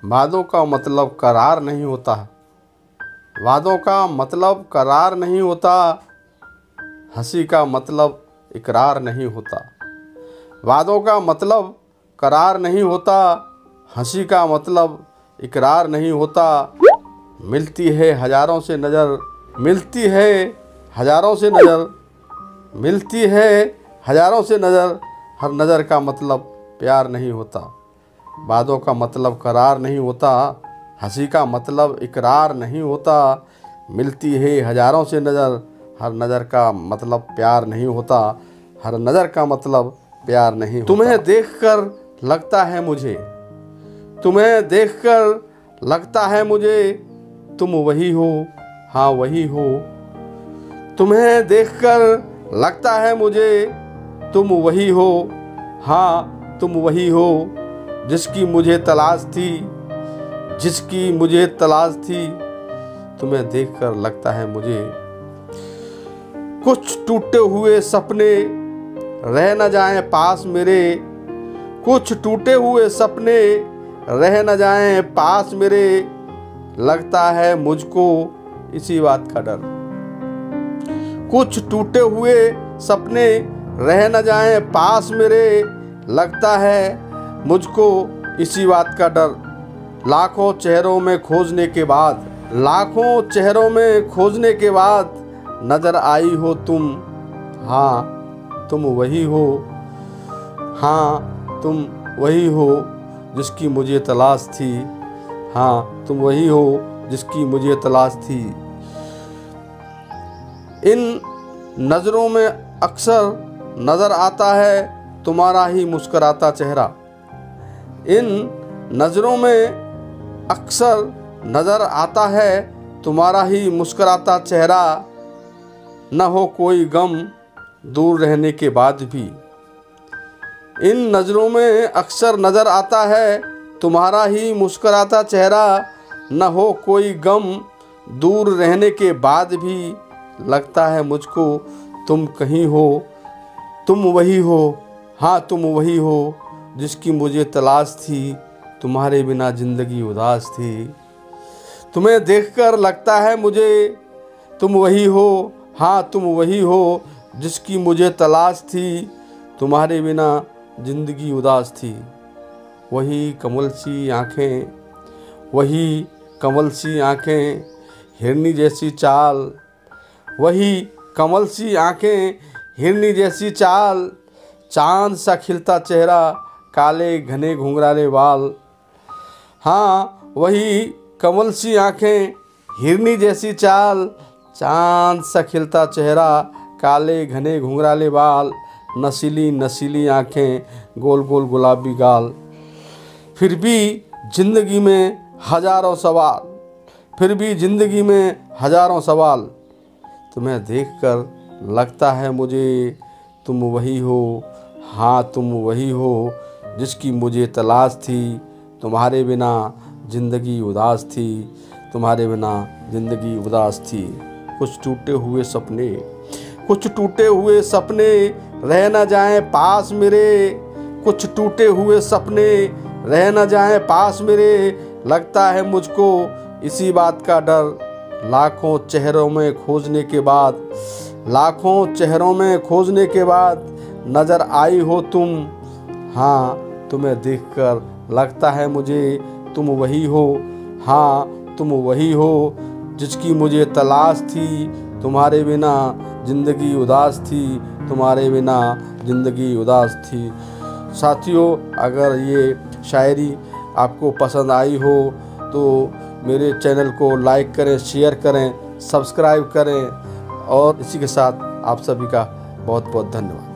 वादों का मतलब करार नहीं होता। वादों का मतलब करार नहीं होता। हंसी का मतलब इकरार नहीं होता। वादों का मतलब करार नहीं होता। हंसी का मतलब इकरार नहीं होता। मिलती है हजारों से नज़र, मिलती है हजारों से नज़र, मिलती है हजारों से नज़र, हर नज़र का मतलब प्यार नहीं होता। वादों का मतलब करार नहीं होता। हंसी का मतलब इकरार नहीं होता। मिलती है हजारों से नज़र, हर नज़र का मतलब प्यार नहीं होता। हर नज़र का मतलब प्यार नहीं होता। तुम्हें देखकर लगता है मुझे, तुम्हें देखकर लगता है मुझे, तुम वही हो, हाँ वही हो। तुम्हें देखकर लगता है मुझे, तुम वही हो, हाँ तुम वही हो। जिसकी मुझे तलाश थी, जिसकी मुझे तलाश थी, तुम्हें देखकर लगता है मुझे। कुछ टूटे हुए सपने रह न जाएं पास मेरे, कुछ टूटे हुए सपने रह न जाएं पास मेरे। लगता है मुझको इसी बात का डर। कुछ टूटे हुए सपने रह न जाएं पास मेरे। लगता है मुझको इसी बात का डर। लाखों चेहरों में खोजने के बाद, लाखों चेहरों में खोजने के बाद नजर आई हो तुम, हाँ तुम वही हो, हाँ तुम वही हो। जिसकी मुझे तलाश थी, हाँ तुम वही हो जिसकी मुझे तलाश थी। इन नज़रों में अक्सर नज़र आता है तुम्हारा ही मुस्कुराता चेहरा। इन नज़रों में अक्सर नज़र आता है तुम्हारा ही मुस्कुराता चेहरा। न हो कोई गम दूर रहने के बाद भी। इन नज़रों में अक्सर नज़र आता है तुम्हारा ही मुस्कुराता चेहरा। न हो कोई गम दूर रहने के बाद भी। लगता है मुझको तुम कहीं हो, तुम वही हो, हाँ तुम वही हो। जिसकी मुझे तलाश थी, तुम्हारे बिना ज़िंदगी उदास थी। तुम्हें देखकर लगता है मुझे, तुम वही हो, हाँ तुम वही हो। जिसकी मुझे तलाश थी, तुम्हारे बिना ज़िंदगी उदास थी। वही कमल सी आँखें, वही कमल सी आँखें, हिरनी जैसी चाल। वही कमल सी आँखें, हिरनी जैसी चाल। चांद सा खिलता चेहरा, काले घने घुंघराले बाल। हाँ वही कमल सी आँखें, हिरनी जैसी चाल। चांद सा खिलता चेहरा, काले घने घुंघराले बाल। नसीली नसीली आँखें, गोल गोल गुलाबी गाल। फिर भी ज़िंदगी में हजारों सवाल, फिर भी ज़िंदगी में हजारों सवाल। तुम्हें देखकर लगता है मुझे, तुम वही हो, हाँ तुम वही हो। जिसकी मुझे तलाश थी, तुम्हारे बिना ज़िंदगी उदास थी, तुम्हारे बिना ज़िंदगी उदास थी। कुछ टूटे हुए सपने, कुछ टूटे हुए सपने रह न जाएं पास मेरे। कुछ टूटे हुए सपने रह न जाएं पास मेरे। लगता है मुझको इसी बात का डर। लाखों चेहरों में खोजने के बाद, लाखों चेहरों में खोजने के बाद नज़र आई हो तुम, हाँ तुम्हें देखकर लगता है मुझे, तुम वही हो, हाँ तुम वही हो। जिसकी मुझे तलाश थी, तुम्हारे बिना ज़िंदगी उदास थी, तुम्हारे बिना ज़िंदगी उदास थी। साथियों, अगर ये शायरी आपको पसंद आई हो तो मेरे चैनल को लाइक करें, शेयर करें, सब्सक्राइब करें। और इसी के साथ आप सभी का बहुत बहुत धन्यवाद।